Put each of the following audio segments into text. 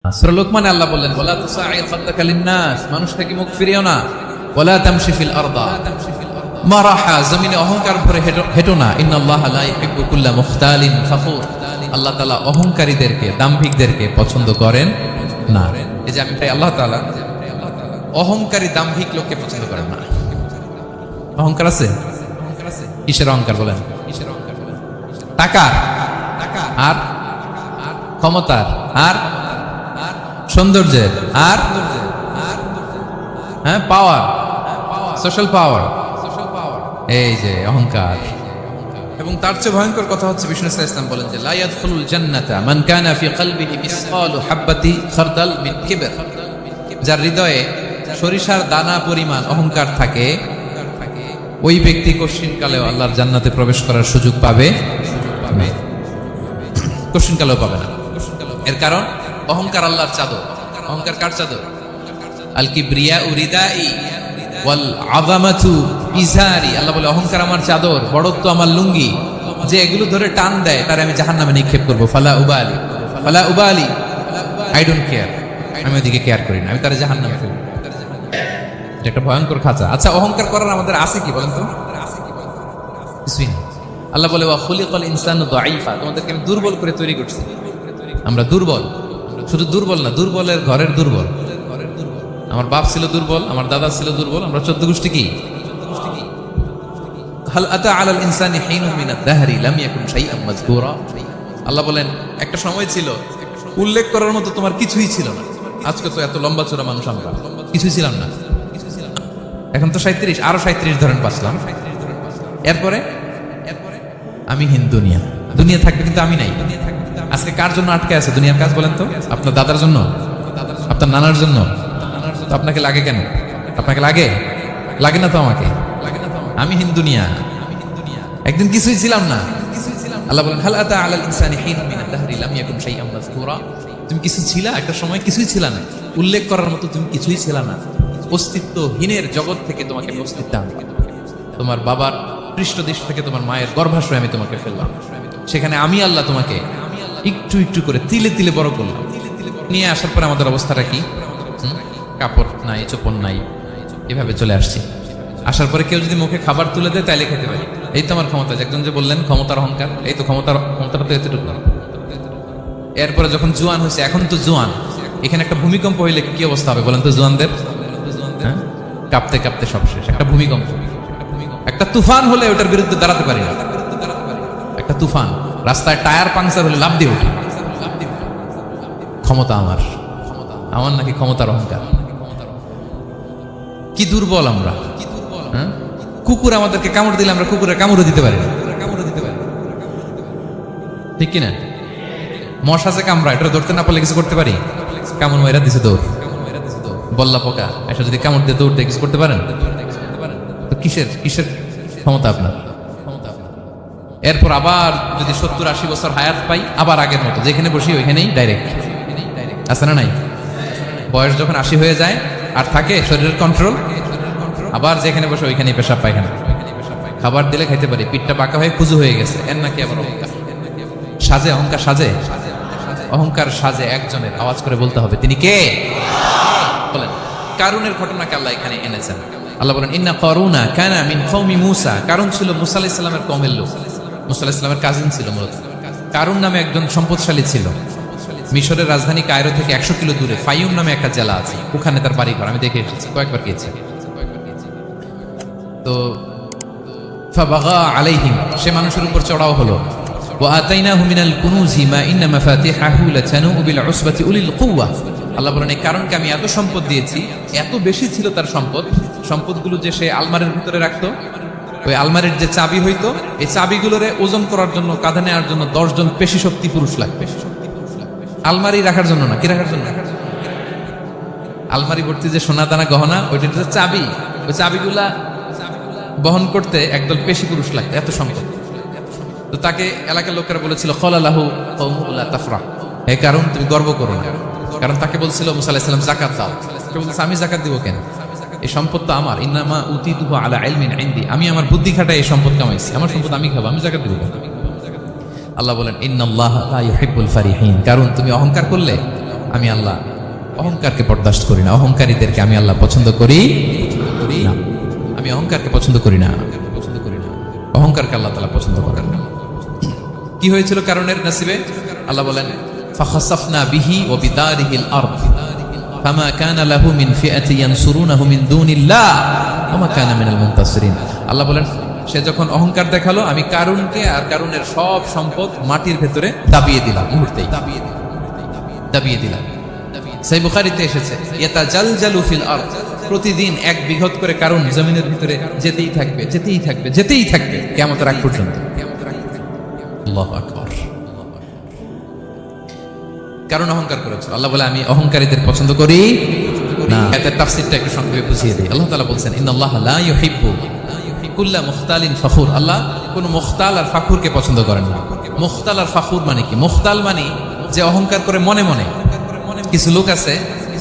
সূরা লোকমানে আল্লাহ বললেন, ওয়ালা তুসাঈর খাদ্দাকা লিন-নাস, মানুষ থেকে মুখ ফিরিও না। ওয়ালা তামশি ফিল আরদা মারাহা, জমিনে অহংকার ভরে হেঁটো না। ইন্নাল্লাহা লা ইউহিব্বু কুল্লা মুখতালিন ফাখুর, আল্লাহ তাআলা অহংকারীদেরকে, দাম্ভিকদেরকে পছন্দ করেন না। এই যে আমি তাই আল্লাহ তাআলা অহংকারী দাম্ভিক লোককে পছন্দ করেন না। অহংকার আছে? কিসের অহংকার বলেন? টাকার, আর ক্ষমতার, আর সৌন্দর্যের, আর হ্যাঁ পাওয়ার, সোশ্যাল পাওয়ার, এই যে অহংকার। এবং তার চেয়ে ভয়ঙ্কর কথা হচ্ছে, বিষ্ণু সাল্লাল্লাহু আলাইহি ওয়াসাল্লাম বলেন যে লা ইয়াদখুলুল জান্নাতা মান কানা ফি কলবিহি মিসকালু হাববাতি খারদাল মিন কিবর, যার হৃদয়ে সরিষার দানা পরিমাণ অহংকার থাকে, ওই ব্যক্তি কশিনকালেও আল্লাহর জান্নাতে প্রবেশ করার সুযোগ পাবে না, কশিনকালেও পাবে না। এর কারণ অহংকার আল্লাহর চাদর। অহংকার কার চাদর? আল কিবরিয়া উরিদাই ওয়াল আযামাতু ইজারি, আল্লাহ বলে অহংকার আমার চাদর, বড়ত্ব আমার লুঙ্গি। যে এগুলো ধরে টান দেয় তার আমি জাহান্নামে নিক্ষেপ করব। ফালা উবালি, ফালা উবালি, আই ডোন্ট কেয়ার, আমি ওদিকে কেয়ার করি না, আমি তার জাহান্নামে ফেলব। এটা একটা ভয়ঙ্কর খাঁচা। আচ্ছা, অহংকার করার আমাদের আছে কি বলেন তো? কিছুই না। আল্লাহ বলে ওয়া খুলিকাল ইনসানু দাঈফা, তোমাদেরকে আমি দুর্বল করে তৈরি করছি। আমরা দুর্বল, শুধু দুর্বল না, দুর্বলের ঘরের দুর্বল। আমার বাপ ছিল দুর্বল, আমার দাদা ছিল দুর্বল, আমরা 14 গোষ্ঠী কি? হাল আতা আলাল ইনসানি হিনুম মিনাদ দাহরি লাম ইয়াকুন শাইআম মাযকুরা। আল্লাহ বলেন একটা সময় ছিল উল্লেখ করার মতো তোমার কিছুই ছিল না। আজকে তো এত লম্বা চড়া মানুষ, আমরা কিছুই ছিলাম না। এখন তো 37, আরো 37 ধরেন বাঁচলাম। এরপরে আমি হীন দুনিয়া, দুনিয়া থাকবে কিন্তু আমি নাই। আজকে কার জন্য আটকে আছে দুনিয়ার কাজ বলেন তো? আপনার দাদার জন্য, আপনার নানার জন্য। তো আপনাকে লাগে কেন? আপনাকে লাগে? লাগে না তো আমাকে। আমি হীন দুনিয়া, একদিন কিছুই ছিলাম না। আল্লাহ বলেন হাল আতা আলাল ইনসানি হিনুম মিনাদ দাহরি লাম ইয়াকুন শাইআম মাযকুরা, তুমি কিছু ছিলা, একটা সময় কিছুই ছিলা না, উল্লেখ করার মতো তুমি কিছুই ছিলা না। অস্তিত্বহীনের জগৎ থেকে তোমাকে আমি অস্তিত্ব আনলাম। তোমার বাবার পৃষ্ঠদেশ থেকে তোমার মায়ের গর্ভাশয়ে আমি তোমাকে ফেললাম। সেখানে আমি আল্লাহ তোমাকে একটু একটু করে তিলে তিলে বড় করলাম। নিয়ে আসার পরে আমাদের অবস্থাটা কি? কাপড় নাই, চোপড় নাই, এভাবে চলে আসছি। আসার পরে কেউ যদি মুখে খাবার তুলে দেয় তাইলে খেতে পারি। এই তো আমার ক্ষমতা। একজন যে বললেন ক্ষমতার অহংকার, এই তো ক্ষমতাটা তো এতটুকু। এরপরে যখন জোয়ান হয়েছে, এখন তো জোয়ান, এখানে একটা ভূমিকম্প হইলে কি অবস্থা হবে বলেন তো? জোয়ানদের কাঁপতে কাঁপতে সব শেষ। একটা ভূমিকম্প, একটা তুফান হলে ওটার বিরুদ্ধে দাঁড়াতে পারি না। একটা তুফান, রাস্তায় টায়ার পাংচার হলে লাফ দিয়ে উঠি। ক্ষমতা আমার, আমার নাকি ক্ষমতার অহংকার। কি দুর্বল আমরা। কুকুর আমাদেরকে কামড় দিলে আমরা কুকুরের কামড়ও দিতে পারি না, ঠিক কিনা? মশা যে কামড়া, এটা ধরতে না পারলে কিছু করতে পারি? কামড় মেরা দিছে দৌড়। বল্লা পোকা এসে যদি কামড় দিয়ে দৌড় দিয়ে কিছু করতে পারেন? তো কিসের কিসের ক্ষমতা আপনার? এরপর আবার যদি 70-80 বছর হায়াত পাই, আবার আগের মতো যেখানে বসি ওইখানেই ডাইরেক্ট। আছে না নাই? বয়স যখন 80 হয়ে যায় আর থাকে শরীরের কন্ট্রোল, আবার যেখানে বসে ওইখানেই পেশাব পায়খানা। খাবার দিলে খাইতে পারি, পিঠটা বাঁকা হয়ে কুজু হয়ে গেছে, এর নাকি আবার অহংকার। সাজে অহংকার, সাজে অহংকার, সাজে একজনের। আওয়াজ করে বলতে হবে তিনি কে? বলেন। কারুনের ঘটনাকে আল্লাহ এখানে এনেছেন। আল্লাহ বলেন ইন্না কারুনা কানা মিন কওমি মূসা, কারুন ছিল মুসা আলাইহিস সালামের কওমের লোক। মুসা আলাইহিস সালামের কাজিন ছিল মূলত। কারুন নামে একজন সম্পদশালী ছিল। মিশরের রাজধানী কায়রো থেকে 100 কিলো দূরে ফাইয়ুম নামে একটা জেলা আছে, ওখানে তার বাড়ি ঘর। আমি দেখে এসেছি, কয়েকবার গিয়েছি। তো ফাবাগা আলাইহিম, সে মানুষের উপর চড়াও হলো। ওয়া আতাইনাহু মিনাল কুনুজি মা ইন্না মাফাতিহাহু লাতানু বিল উসবাতি উলিল কুওয়া। আল্লাহ বলেন এই কারণকে আমি এত সম্পদ দিয়েছি, এত বেশি ছিল তার সম্পদ, সম্পদগুলো যে সে আলমারির ভিতরে রাখতো, ওই আলমারির যে চাবি হইতো, এই চাবিগুলোরে ওজন করার জন্য, কাঁধে নেওয়ার জন্য 10 জন পেশি শক্তি পুরুষ লাগবে। আলমারি রাখার জন্য না, কি রাখার জন্য? আলমারি ভর্তি যে সোনা দানা গহনা, ওইটার যে চাবি, ওই চাবিগুলা বহন করতে একদল পেশি পুরুষ লাগবে, এত সম্পদ। তো তাকে এলাকার লোকেরা বলেছিল খলালাহু কওমুহু লা তাফরাহ, এই কারণ তুমি গর্ব করো না। কারণ তাকে বলছিল মুসা আলাইহিস সালাম যাকাত দাও। সে বলছে আমি যাকাত দিব কেন? এই সম্পদ তো আমার। ইন্নামা উতিতুহু আলা ইলমিন ইনদি, আমি আমার বুদ্ধি খাটায় এই সম্পদ কামাইছি, আমার সম্পদ আমি খাবো, আমি যাকাত দিব কেন? আল্লাহ বলেন ইন্নাল্লাহা লা ইউহিব্বুল ফারিহিন, কারণ তুমি অহংকার করলে আমি আল্লাহ অহংকারকে বরদাস্ত করি না, অহংকারীদেরকে আমি আল্লাহ পছন্দ করি না। আমি অহংকারকে পছন্দ করি না, অহংকারকে আল্লাহ তাআলা পছন্দ করেন না। কি হয়েছিল কারণের নসিবে? আল্লাহ বলেন ফাখাসাফনা বিহি ওয়া বিদারিহিল আরদ ফামা কানা লাহু মিন ফিআতি ইয়ানসুরুনাহু মিন দুনিল্লাহ ওয়া মা কানা মিনাল মুনতাসিরিন। আল্লাহ বলেন সে যখন অহংকার দেখালো, আমি কারুনকে আর কারুনের সব সম্পদ মাটির ভেতরে দাবিয়ে দিলাম, মুহূর্তেই দাবিয়ে দিলাম। সহিহ বুখারীতে এসেছে ইয়াতাজালজালু ফিল আরদ, প্রতিদিন এক বিঘত করে কারুন জমিনের ভিতরে যেতেই থাকবে, যেতেই থাকবে, যেতেই থাকবে কিয়ামতের আগ পর্যন্ত। আল্লাহু আকবার। কারণ অহংকার করেছে। আল্লাহ বলে আমি অহংকারীদের পছন্দ করি না। এর তাফসীরটা একটু সংক্ষেপে বুঝিয়ে দিই। আল্লাহ তাআলা বলেন ইন্নাল্লাহা লা ইউহিব্বু কুল্লা মুখতালিন ফখুর। আল্লাহ কোন মুখতাল আর ফাখুরকে পছন্দ করেন না। মুখতাল আর ফাখুর মানে কি? মুখতাল মানে যে অহংকার করে মনে মনে। কিছু লোক আছে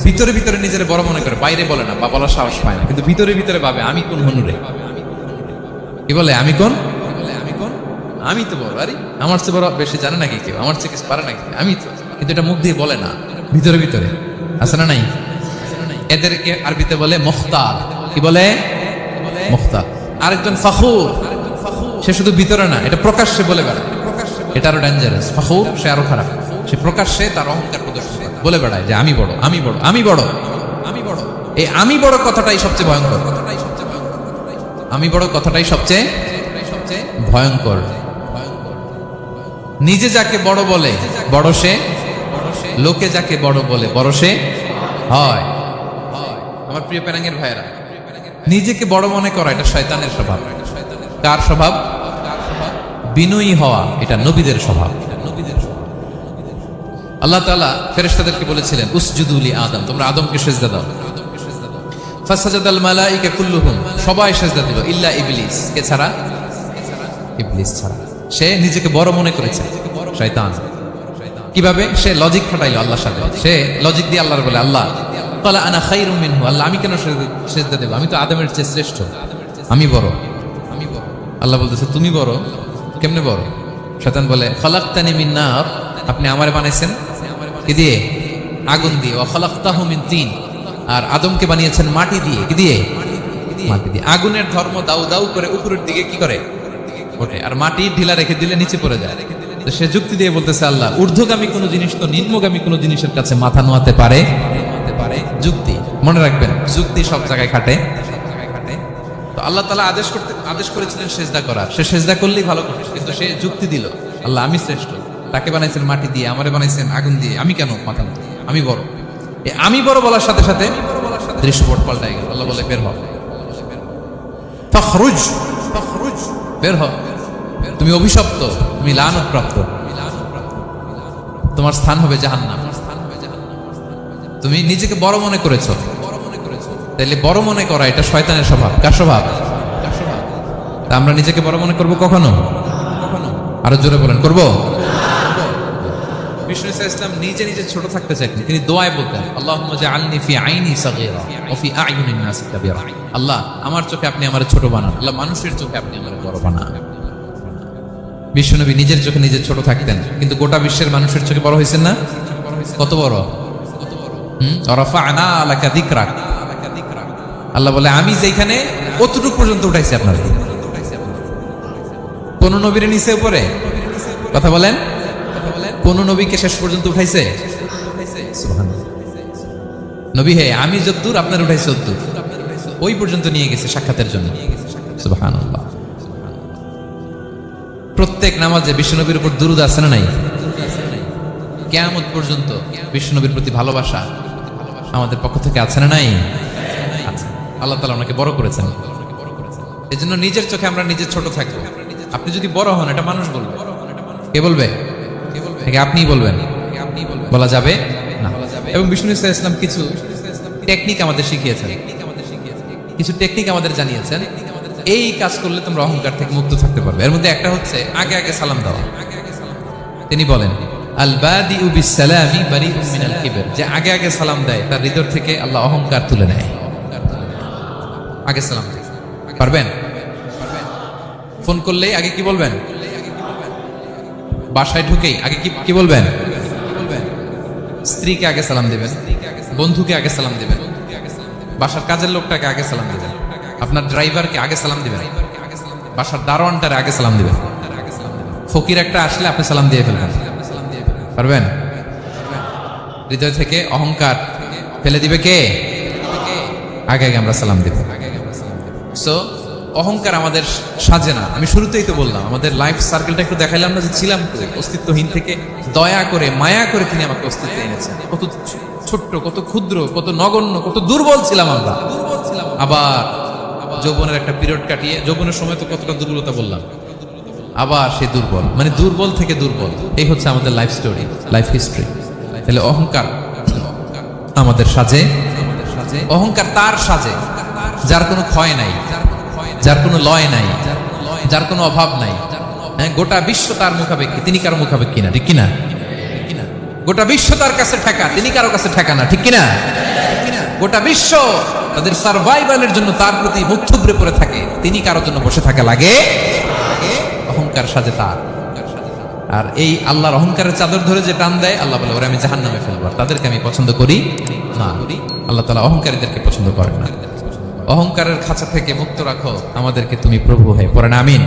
ভিতরে ভিতরে নিজের বড় মনে করে, বাইরে বলে না বা বলার সাহস পায় না, কিন্তু ভিতরে ভিতরে ভাবে আমি কোন হনুরে। কি বলে? আমি কোন? আমি তো বড়। আরে আমার চেয়ে বড় বেশি জানে নাকি কেউ? আমার চেয়ে কিছু পারে নাকি? আমি তো, কিন্তু এটা মুখ দিয়ে বলে না, ভিতরে ভিতরে আছে না নাই? এদেরকে আরবিতে বলে মুখতাল। কি বলে? মুখতাল। আরেকজন ফাখুর, সে শুধু ভিতরে না, এটা প্রকাশ্যে বলে বেড়ায়। এটা আরো ডেঞ্জারাস। ফাখুর সে আরো খারাপ, সে প্রকাশ্যে তার অহংকার প্রদর্শন করে, বলে বেড়ায় যে আমি বড়, আমি বড়, আমি বড়, আমি বড়। এই আমি বড় কথাটাই সবচেয়ে ভয়ঙ্কর। আমি বড় কথাটাই সবচেয়ে ভয়ঙ্কর। নিজে যাকে বড় বলে বড় সে, লোকে যাকে বড় বলে বড় সে হয়। আমার প্রিয় পেনাঙ্গের ভাইয়েরা, নিজেকে বড় মনে করা এটা শয়তানের স্বভাব। কার স্বভাব? বিনয়ী হওয়া এটা নবীদের স্বভাব। আল্লাহ তাআলা ফেরেশতাদেরকে বলেছিলেন উসজুদু লি আদম, তোমরা আদমকে সিজদা দাও। ফাসাজাদাল মালায়েকা কুল্লুহুম, সবাই সিজদা দিল ইল্লা ইবলিস, কে ছাড়া? ইবলিস ছাড়া। সে নিজেকে বড় মনে করেছে, শয়তান। কিভাবে? সে লজিক খাটাইলো আল্লাহর সাথে। সে লজিক দিয়ে আল্লাহর বলে আল্লাহ ক্বালা আনা খায়রুম মিনহু, আল্লাহ আমি কেন সিজদা দেব? আমি তো আদমের চেয়ে শ্রেষ্ঠ, আমি বড়। আল্লাহ বলতেছে তুমি বড়? কেমনে বড়? শয়তান বলে খালাকতানি মিন নার, আপনি আমারে বানাইছেন কি দিয়ে? আগুন দিয়ে। ওয়া খালাকতাহু মিন তিন, আর আদমকে বানিয়েছেন মাটি দিয়ে। কি দিয়ে? মাটি দিয়ে। আগুনের ধর্ম দাউ দাউ করে উপরের দিকে কি করে? ওঠে। আর মাটি ঢিলা রেখে দিলে নিচে পড়ে যায়। তো সে যুক্তি দিয়ে বলতেছে আল্লাহ ঊর্ধ্বগামী কোনো জিনিস তো নিম্নগামী কোনো জিনিসের কাছে মাথা নোয়াতে পারে? যুক্তি। মনে রাখবেন, যুক্তি সব জায়গায় খাটে। তো আল্লাহ তাআলা আদেশ করেছিলেন সেজদা করার। সে সেজদা করলেই ভালো করত, কিন্তু সে যুক্তি দিল আল্লাহ আমি শ্রেষ্ঠ, তাকে বানাইছেন মাটি দিয়ে, আমারে বানাইছেন আগুন দিয়ে, আমি কেন মাথা নত? আমি বড়। এই আমি বড় বলার সাথে সাথে দৃশ্যপট পাল্টাই গেল। আল্লাহ বলে বের হ, ফখরুজ, বের হ, তুমি অভিশপ্ত, তুমি লানত প্রাপ্ত, তোমার স্থান হবে জাহান্নাম। তুমি নিজেকে বড় মনে করেছো, তাইলে বড় মনে করা এটা শয়তানের স্বভাব। কার স্বভাব? তা আমরা নিজেকে বড় মনে করব কখনো? আরো জোরে বলেন, করব? বিষ্ণু ইসলাম নিজে নিজে ছোট থাকতে চাইতেন। তিনি দোয়ায় বলতেন আল্লাহুম্মা জাআলনি ফি আইনি সাগীরা ওয়া ফি আ'য়ুনিন নাস কাবীরা। আল্লাহ আমার চোখে আপনি আমারে ছোট বানান, আল্লাহ মানুষের চোখে আপনি আমারে বড় বানান। বিশ্বনবী নিজের চোখে নিজে ছোট থাকতেন, কিন্তু গোটা বিশ্বের মানুষের চোখে বড় হয়েছেন না? কত বড়? রাফা'না লাকা যিকরাক। আল্লাহ বলে আমি যেখানে কতটুকু পর্যন্ত উঠাইছি আপনারা। কোন নবীর নিচে উপরে? কথা বলেন। কোন নবীকে শেষ পর্যন্ত উঠাইছে? সুবহানাল্লাহ। নবী হে আমি যতদূর আপনার উঠাইছে ততদূর, ওই পর্যন্ত নিয়ে গেছে সাক্ষাতের জন্য। সুবহানাল্লাহ। প্রত্যেক নামাজে বিশ্বনবীর উপর দুরূদ আছে না নাই? কিয়ামত পর্যন্ত বিশ্বনবীর প্রতি ভালোবাসা আমাদের পক্ষ থেকে আছে না নাই? আছে। আল্লাহ তাআলা ওনাকে বড় করেছেন। এজন্য নিজের চোখে আমরা নিজে ছোট থাকবো। আপনি যদি বড় হন এটা মানুষ বলবে। কে বলবে? আপনিই বলবেন? বলা যাবে না। এবং বিষ্ণু ইসলাম কিছু টেকনিক আমাদের শিখিয়েছেন, কিছু টেকনিক আমাদের জানিয়েছেন। এই কাজ করলে তোমরা অহংকার থেকে মুক্ত থাকতে পারবে। এর মধ্যে একটা হচ্ছে আগে আগে সালাম দেওয়া। তিনি বলেন আল বাদিউ বিস সালামি বারিউম মিনাল কিবর, যে আগে আগে সালাম দেয় তার হৃদয় থেকে আল্লাহ অহংকার তুলে নেয়। আগে সালাম দেয়। পারবেন? ফোন করলেই আগে কি বলবেন? বাসায় ঢুকেই আগে কি বলবেন? স্ত্রী স্ত্রীকে আগে সালাম দিবেন, বন্ধুকে আগে সালাম দিবেন, বাসার কাজের লোকটাকে আগে সালাম দিবেন, আপনার ড্রাইভারকে আগে সালাম দিবেন, বাসার দারোয়ানটারে আগে সালাম দিবেন। ফকির একটা আসলে আপনি সালাম দিয়ে ফেলবেন, পারবেন? হৃদয় থেকে অহংকার ফেলে দিবে কে? আগে আগে আমরা সালাম দিব। সো অহংকার আমাদের সাজে না। আমি শুরুতেই তো বললাম, আমাদের লাইফ সার্কেলটা একটু দেখাইলাম না যে ছিলাম অস্তিত্বহীন থেকে দয়া করে মায়া করে তিনি আমাকে অস্তিত্বে এনেছেন। কত ছোট্ট, কত ক্ষুদ্র, কত নগণ্য, কত দুর্বল ছিলাম আমরা। আবার যৌবনের একটা পিরিয়ড কাটিয়ে, যৌবনের সময় তো কতটা দুর্বলতা বললাম, আবার সে দুর্বল, মানে দুর্বল থেকে দুর্বল। এই হচ্ছে আমাদের লাইফ স্টোরি, লাইফ হিস্ট্রি। তাহলে অহংকার আমাদের সাজে, অহংকার তার সাজে যার কোনো ক্ষয় নাই, যার কোনো লয় নাই, যার কোনো অভাব নাই। হ্যাঁ, গোটা বিশ্ব তার মুখাপেক্ষী, তিনি কারো মুখাপেক্ষী না, ঠিক কিনা? গোটা বিশ্ব তার কাছে ঠেকা, তিনি কারো কাছে ঠেকা না, ঠিক কিনা? গোটা বিশ্ব তাদের সার্ভাইভালের জন্য তার প্রতি মুখ থুবড়ে পড়ে থাকে, তিনি কারোর জন্য বসে থাকা লাগে। অহংকার সাজে তার। আর এই আল্লাহর অহংকারের চাদর ধরে যে টান দেয়, আল্লাহ বলে ওরা আমি জাহান্নামে ফেলবো, তাদেরকে আমি পছন্দ করি না। আল্লাহ তাআলা অহংকারীদেরকে পছন্দ করেন না। অহংকারের খাঁচা থেকে মুক্ত রাখো আমাদেরকে তুমি প্রভু হয়ে, পড়েন আমিন।